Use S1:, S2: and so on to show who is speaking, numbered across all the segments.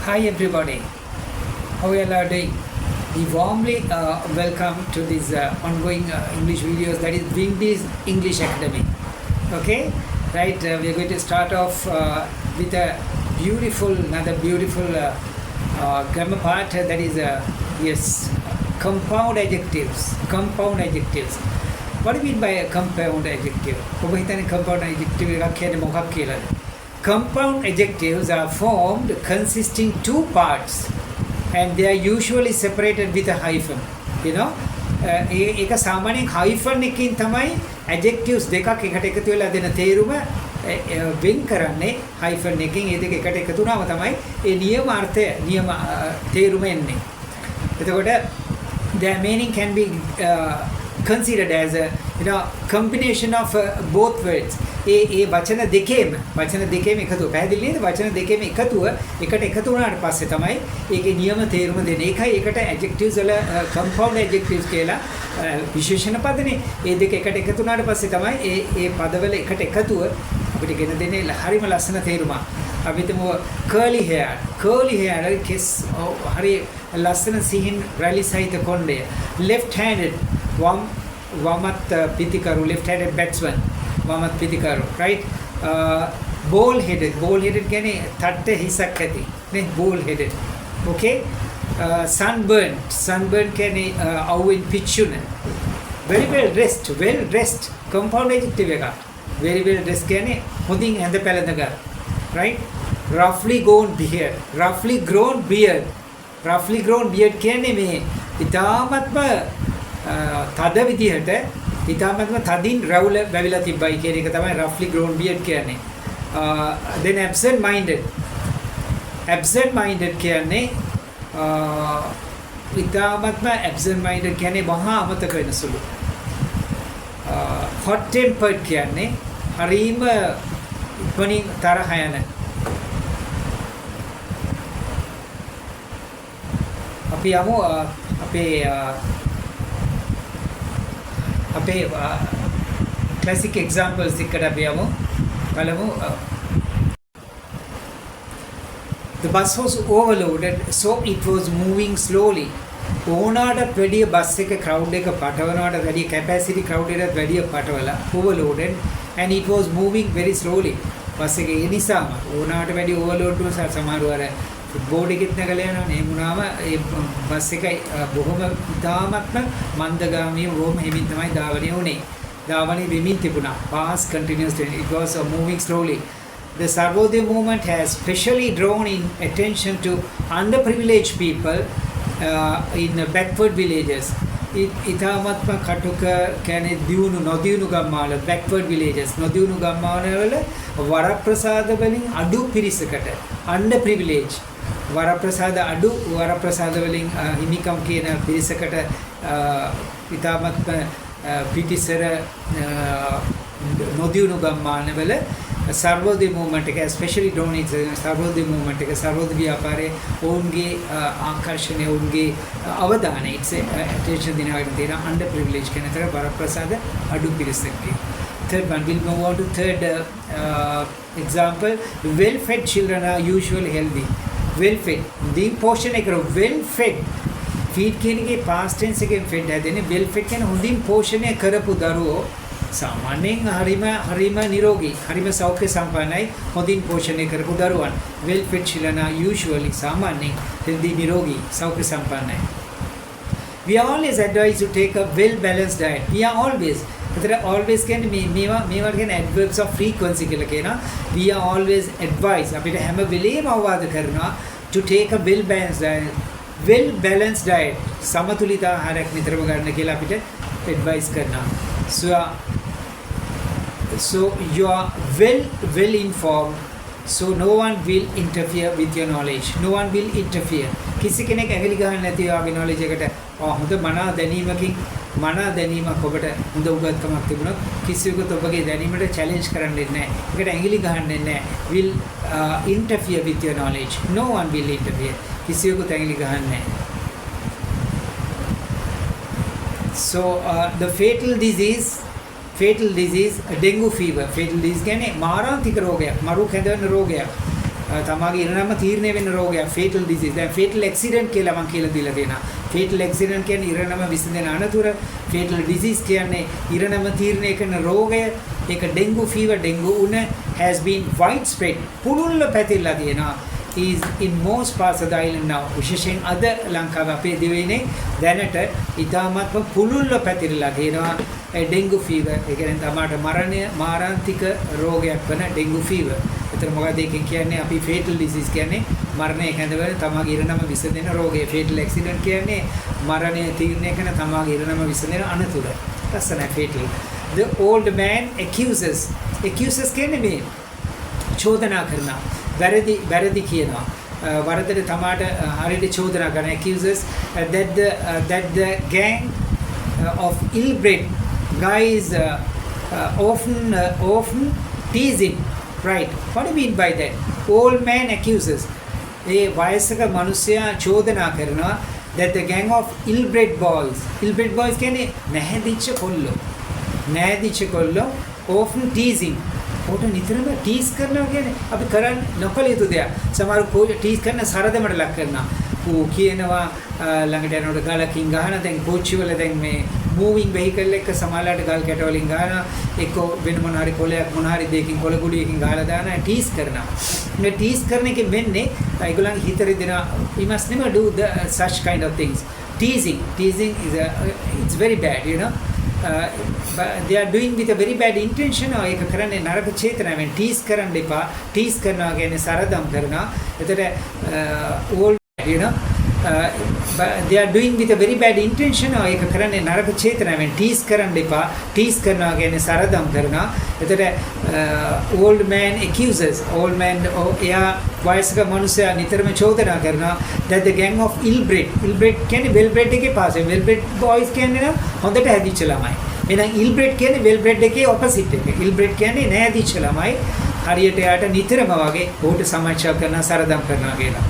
S1: Hi everybody, how are you all doing? We warmly welcome to this ongoing English videos, that is Wingbees English Academy. Okay, right, we are going to start off with another beautiful grammar part, that is yes, compound adjectives. Compound adjectives. What do you mean by a compound adjective? ඔබ හිතන්නේ compound adjective එකක් කියන්නේ මොකක්ද කියලාද? Compound adjectives are formed consisting two parts and they are usually separated with a hyphen. You know, ඒක සාමාන්‍යයෙන් hyphen එකකින් තමයි adjectives දෙකක් එකට එකතු වෙලා දෙන තේරුම වෙන් කරන්නේ. hyphen එකකින් ඒ දෙක එකට එකතු වුණාම තමයි ඒ නියම අර්ථය නියම තේරුම එන්නේ. එතකොට their meaning can be considered as a combination of both words. ඒ වචන දෙකේම එකතුව පැහැදිලි නේද? වචන දෙකේම එකතුව එකට එකතු වුණාට පස්සේ තමයි ඒකේ නියම තේරුම දෙන්නේ. ඒකයි ඒකට adjectives වල compound adjectives කියලා විශේෂණ පදනේ. ඒ දෙක එකට එකතු වුණාට පස්සේ තමයි ඒ පදවල එකට එකතුව අපිට ගෙන දෙන්නේ හරිම ලස්සන තේරුමක්. අපි හිතමු curly hair කෙස් හරි ලස්සන සිහින් රැලි සහිත කොණ්ඩය. left handed වමත් පිතිකරු, left handed batsman වමත් පිතිකරු, right? bald headed කියන්නේ තට්ට හිසක් ඇති නේ, bald headed. okay? sunburned කියන්නේ අවුවෙන් පිච්චුන. very well dressed compound adjective එකක්. very well dressed කියන්නේ හොඳින් ඇඳ පැළඳගත්, right? roughly grown beard කියන්නේ මේ ඉතාමත්ම තද විදිහට ඉතාමත්ම තදින් රැවුල වැවිලා තිබ්බයි කියන එක තමයි roughly grown beard කියන්නේ. then absent minded කියන්නේ ඉතාමත්ම absent minded කියන්නේ මහා අමතක වෙන සුළු. hot tempered කියන්නේ හරීම ඉක්මනින් තරහ යන. අපි යමු අපේ classic examples එකට අපි යමු. බලමු. The bus was overloaded so it was moving slowly. ඕනාට වැඩිය බස් එක crowd එක පටවනවට වැඩිය capacity crowd එකකට වැඩිය පටවලා overloaded and it was moving very slowly. Bus එක ඒ නිසාම ඕනාට වැඩිය overload වුණා. සමහරව අර බෝඩ් එකෙත් නැගලා යනවා. එහෙම වුණාම ඒ බස් එක බොහොම ඉතාමත්ම මන්දගාමීව බොහොම හිමින් තමයි ධාවනය වුණේ. ධාවනය වෙමින් තිබුණා. Past continuous tense. It was moving slowly. The Sarvodaya movement has specially drawn in attention to underprivileged people in backward villages. ඉතාමත්ම කටුක කියන්නේ දියුණු නොදියුණු ගම්මාන, backward villages, නොදියුණු ගම්මාන වල වරප්‍රසාද වලින් අඩු පිරිසකට, underprivileged වරප්‍රසාද වලින් හිමිකම් කියන පිරිසකට ඉතාමත්ම පිටිසර නොදියුණු ගම්මාන වල සර්වෝදය movement එක especially drawn in Sarvodaya movement එක සර්වෝදය ව්‍යාපාරයේ ඔවුන්ගේ ආකර්ෂණය ඔවුන්ගේ අවධානය attention දිනවගෙන තියෙන underprivileged කෙනෙකුට වරප්‍රසාද අඩු පිරිසකගේ. Third one, we'll move on to third example. Well-fed children are usually healthy. Well-fed. The portion එක well-fed. feed කියන එකේ past tense එකෙන් fed හැදෙන්නේ. well-fed කියන්නේ හොඳින් පෝෂණය කරපු දරුවෝ සාමාන්‍යයෙන් හරිම නිරෝගී, හරිම සෞඛ්‍ය සම්පන්නයි, හොඳින් පෝෂණය කරපු දරුවන්. well-fed children are usually සාමාන්‍යයෙන් healthy, නිරෝගී, සෞඛ්‍ය සම්පන්නයි. We are always advised to take a well-balanced diet. We are always. එතන always කියන්නේ මේවා කියන්නේ adverbs of frequency කියලා කියනවා. We are always advised. අපිට හැම වෙලේම අවවාද කරනවා to take a well-balanced diet. සමතුලිත ආහාරයක් නිතරම ගන්න කියලා අපිට advice කරනවා. So you are well informed. So no one will interfere with your knowledge. No one will interfere. කිසි කෙනෙක් ඇඟිලි ගහන්නේ නැති ඔයාගේ knowledge එකට හොඳ මනා දැනීමක් ඔබට හොඳ උගත්කමක් තිබුණොත් කිසිවෙකුත් ඔබගේ දැනීමට challenge කරන්නේ නැහැ. ඒකට ඇඟිලි ගහන්නේ නැහැ. Will interfere with your knowledge. No one will interfere. කිසිවෙකුත් ඇඟිලි ගහන්නේ නැහැ. So the fatal disease dengue fever. fatal disease කියන්නේ මාරාන්තික රෝගයක්, මරු කැදෙන රෝගයක්. තමාගේ ඉරණම තීරණය වෙන රෝගයක් fatal disease. දැන් fatal accident කියලා මම කියලා දීලා තියෙනවා. fatal accident කියන්නේ ඉරණම විසඳෙන අනතුර. fatal disease කියන්නේ ඉරණම තීරණය කරන රෝගය. ඒක dengue fever, dengue උණ has been widespread. පුළුල්ව පැතිරලා තියෙනවා. is in most parts of the island now. විශේෂයෙන් අද ලංකාව අපේ දිවයිනේ දැනට ඉතාමත්ම පුළුල්ව පැතිරලා තියෙනවා dengue fever. ඒ කියන්නේ තමාට මාරාන්තික රෝගයක් වන dengue fever. ඒතර මොකද ඒකෙන් කියන්නේ අපි fatal disease කියන්නේ මරණය කැඳවන තමාගේ ඉරණම විසඳෙන රෝගය. fatal accident කියන්නේ මරණය තීරණය කරන තමාගේ ඉරණම විසඳෙන අනතුර. ලස්සනයි fatal. The old man accuses කියන්නේ මේ චෝදනා කරනවා. වැරදි කියනවා. වරදට තමාට හරියට චෝදනා කරන accuses that the gang of ill-bred guys often teasing. Right. What do you mean by that? Old man accuses. ඒ වයසක මිනිසයා චෝදනා කරනවා that the gang of ill-bred boys කියන්නේ නැහැදිච්ච කොල්ලෝ often teasing. ඔට නිතරම ටීස් කරනවා කියන්නේ අපි කරන්නේ නොකල යුතු දෙයක්. සමහර ටීස් කරන සරදමට ලක් කරනවා. ඌ කියනවා ළඟට යනකොට ගලකින් ගහන දැන් කෝච්චි වල දැන් මේ මූවිං වෙහිකල් එක සමහරලාට ගල් කැට වලින් ගහනවා. එක්ක වෙන මොන හරි කොලයක් මොන හරි දෙයකින් කොල ගුලියකින් ගහලා දානවා ටීස් කරනවා. මේ ටීස් කරන එකෙන් වෙන්නේ ඒගොල්ලන්ගේ හිත රිදෙනවා. We must never do such kind of things. Teasing is it's very bad, you know. But they are doing with a very bad intention. ඒක කරන්නේ නරක චේතනාවෙන් ටීස් කරන්න එපා. ටීස් කරනවා කියන්නේ සරදම් කරනවා. එතකොට all you know but they are doing with a very bad intention. ඒක කරන්නේ නරක චේතනාවෙන් ටීස් කරන්න එපා. ටීස් කරනවා කියන්නේ සරදම් කරනවා. එතකොට old man accuses old man එයා වයස්ක මිනිසයා නිතරම චෝදනා කරනවා that the gang of ill-bred කියන්නේ well-bred එකේ පාසෙ well-bred boys කියන්නේ හොඳට හැදිච්ච ළමයි. එහෙනම් ill-bred කියන්නේ well-bred එකේ opposite එක. ill-bred කියන්නේ නැහැදිච්ච ළමයි. හරියට යාට නිතරම වගේ ඔහුට සමාජශාස්ත්‍ර කරනවා සරදම් කරනවා කියලා.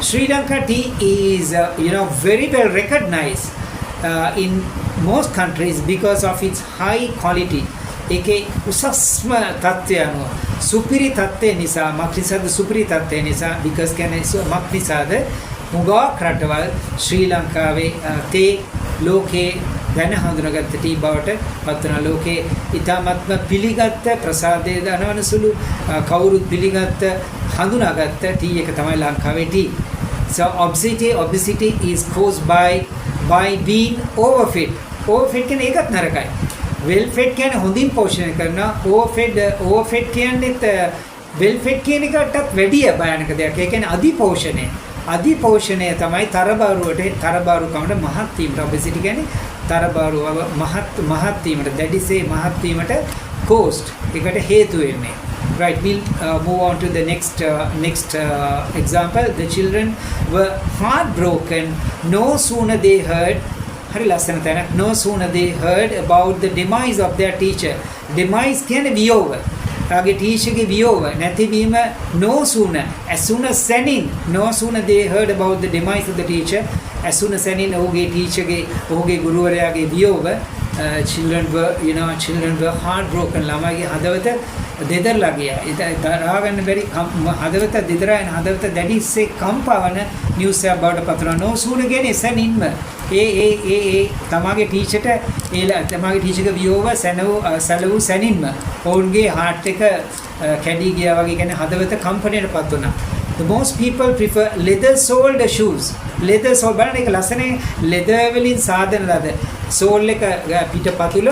S1: Sri Lanka tea is very well recognized in most countries because of its high quality. ඒකේ උසස්ම තත්ත්වය අනුව සුපිරි තත්ත්වය නිසා මක්නිසාද සුපිරි තත්ත්වය නිසා because කියන්නේ මක්නිසාද මුගක් රටවල් ශ්‍රී ලංකාවේ තේ ලෝකේ දැන හඳුනාගත්ත ටී බවට පත්වන ලෝකේ ඉතාමත්ම පිළිගත් ප්‍රසාදයේ දනවන සුළු කවුරුත් පිළිගත් හඳුනාගත්ත ටී එක තමයි ලංකාවේ T. So obesity is caused by being overfed. overfed කියන්නේ ඒකත් නරකයි. well fed කියන්නේ හොඳින් පෝෂණය කරනවා. overfed කියන්නේත් well fed කියන එකටත් වැඩිය භයානක දෙයක්. ඒ කියන්නේ අධිපෝෂණය තමයි තරබාරුකමට මහත් වීමට obesity කියන්නේ තරබාරුව මහත් වීමට දැඩිසේ මහත් වීමට cost එකට හේතු වෙන්නේ. Right, we'll move on to the next example. The children were heartbroken no sooner they heard about the demise of their teacher. Demise කියන්නේ වියෝව. තාගේ ටීචර්ගේ වියෝව නැතිවීම no sooner they heard about the demise of the teacher. as soon as ඔහුගේ ටීචර්ගේ ඔහුගේ ගුරුවරයාගේ වියෝව children were heartbroken. ළමයිගේ හදවත දෙදරලා ගියා. ඒක දරා ගන්න බැරි හදවත දෙදරා යන හදවත දැඩිසේ කම්පාවන නිවුස් එකක් බවට පත්වනවා. no sooner කියන්නේ සැනින්ම ඒ තමාගේ ටීචර්ට තමාගේ ටීචර්ගේ වියෝව සැලවූ සැනින්ම ඔවුන්ගේ heart එක කැඩී ගියා වගේ කියන්නේ හදවත කම්පණයටපත් වුණා. The most people prefer leather soled shoes. leather sole බලන්න ඒක ලස්සනේ leather වලින් සාදන ලද sole එක පිටපතුල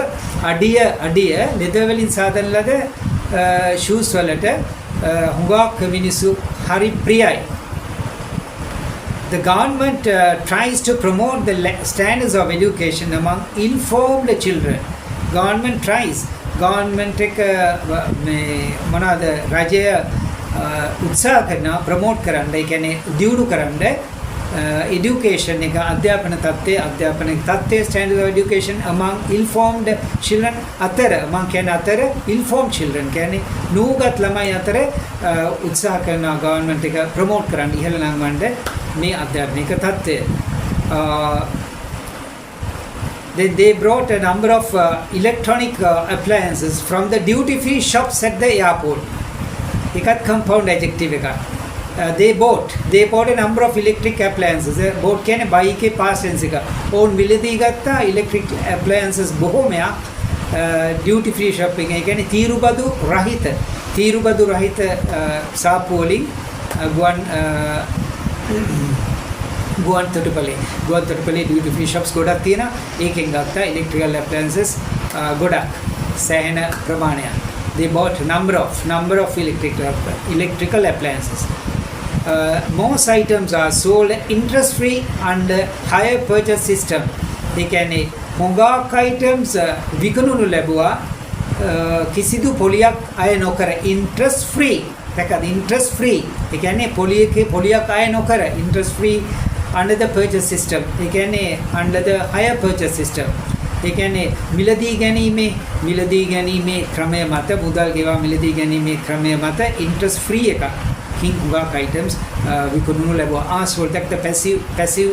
S1: අඩිය leather වලින් සාදන ලද shoes වලට හුඟක් මිනිස්සු හරි ප්‍රියයි. The government tries to promote the standards of education among informed children. Government එක මොනවාද රජය උත්සාහ කරනවා ප්‍රොමෝට් කරන්න. ඒ කියන්නේ දියුණු කරන්න education එක අධ්‍යාපන තත්ත්වය standard of education among informed children අතර informed children කියන්නේ නූගත් ළමයි අතර උත්සාහ කරනවා government එක ප්‍රොමෝට් කරන්න ඉහළ නංවන්න මේ අධ්‍යාපනික තත්ත්වය. They brought a number of electronic appliances from the duty free shops at the airport. එකත් compound adjective එකක්. They bought a number of electric appliances. Bought කියන්නේ buy එකේ past tense එක. ඕන් මිලදී ගත්තා electric appliances බොහොමයක් duty free shopping. ඒ කියන්නේ තීරුබදු රහිත සාප්පු වලින් ගුවන් තොටුපළේ duty free shops ගොඩක් තියෙනවා. ඒකෙන් ගත්තා electrical appliances ගොඩක් සෑහෙන ප්‍රමාණයක්. They bought number of electrical appliances. Most items are sold interest free under higher purchase system. ඒ කියන්නේ හොඟක් items විකුණුණු ලැබුවා කිසිදු පොලියක් අය නොකර interest free. දැක්කද interest free. ඒ කියන්නේ පොලියක් අය නොකර interest free under the purchase system. ඒ කියන්නේ under the higher purchase system. ඒ කියන්නේ මිලදී ගැනීමේ ක්‍රමය මත මුදල් ගෙවා මිලදී ගැනීමේ ක්‍රමය මත interest free එකක් හුඟක් items විකුණුණු ලැබුවා. are sold. that the passive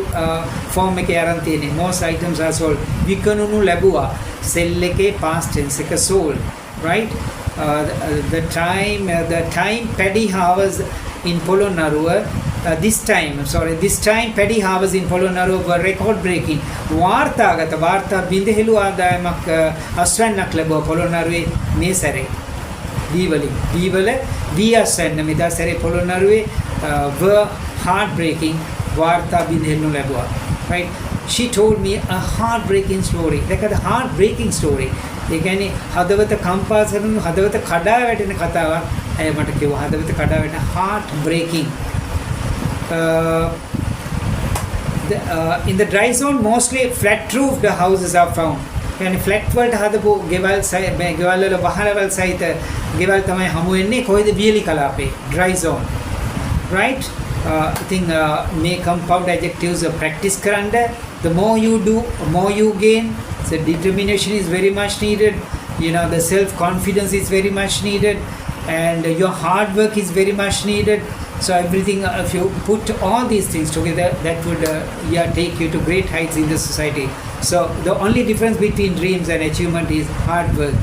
S1: form එකේ අරන් තියෙන්නේ most items are sold. විකුණුණු ලැබුවා sell එකේ past tense එක sold, right? The time paddy harvest in Polonnaruwa this time paddy harvest in Polonnaruwa were record breaking. වාර්තා බිඳහෙළු ආදායමක් අස්වැන්නක් ලැබුවා පොළොන්නරුවේ මේ සැරේ. වී අස්වැන්න මෙදා සැරේ පොළොන්නරුවේ were heartbreaking. වාර්තා බිඳහෙළු ලැබුවා, right? She told me a heartbreaking story. Like a heartbreaking story. ඒ කියන්නේ හදවත කම්පා කරන හදවත කඩා වැටෙන කතාවක්. ඇය මට කිව්වා හදවත කඩා වැටෙන heartbreaking. In the dry zone mostly flat roofed houses are found. يعني flat වලට හදපු ගෙවල් වල වහලවල් සහිත ගෙවල් තමයි හමු වෙන්නේ කොයිද වියලි කලාපේ dry zone, right? I think may compound adjectives practice කරන්න. The more you do, more you gain. So determination is very much needed. The self confidence is very much needed, and your hard work is very much needed. So everything, if you put all these things together, that would take you to great heights in the society. So the only difference between dreams and achievement is hard work.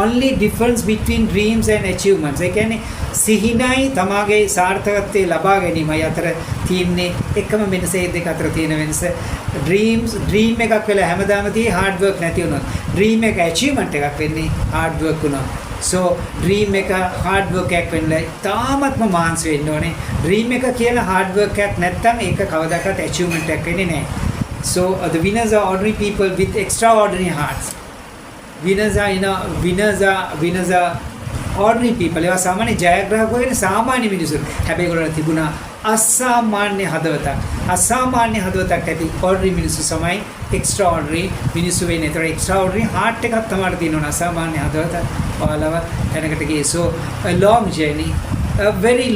S1: Only difference between dreams and achievements. ඒ කියන්නේ සිහිනයි තමාගේ සාර්ථකත්වයේ ලබා ගැනීමයි අතර තියෙන්නේ එකම වෙනස. ඒ දෙක අතර තියෙන වෙනස dream එකක් වෙලා හැමදාම තියෙයි hard work නැති වුණොත්. dream එක achievement එකක් වෙන්නේ hard work වුණොත්. So dream එක hard work එකක් වෙන්න තාමත්ම මහන්සි වෙන්න ඕනේ. dream එක කියලා hard work එකක් නැත්නම් ඒක කවදාකවත් achievement එකක් වෙන්නේ නැහැ. So the winners are ordinary people with extraordinary hearts. Winners are ordinary people. ඒවා සාමාන්‍ය ජයග්‍රාහකයෝ වෙන සාමාන්‍ය මිනිසුන්. හැබැයි ඒගොල්ලන්ට තිබුණා අසාමාන්‍ය හදවතක්. අසාමාන්‍ය හදවතක් ඇති ordinary මිනිස්සු තමයි extraordinary මිනිස්සු වෙන්නේ. ඒතර extraordinary heart එකක් තමයි තියෙනවා. අසාමාන්‍ය හදවත ඔයාලව දැනකට ගියේ. So a very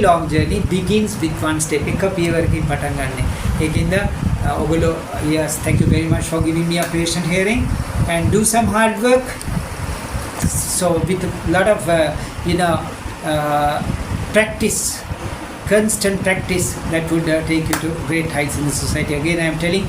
S1: long journey begins with one step. එක පියවරකින් පටන් ගන්න. ඒකින්ද ඔගොල්ලෝ yes, thank you very much for giving me a patient hearing and do some hard work. So with a lot of practice, constant practice, that would take you to great heights in the society. Again, I am telling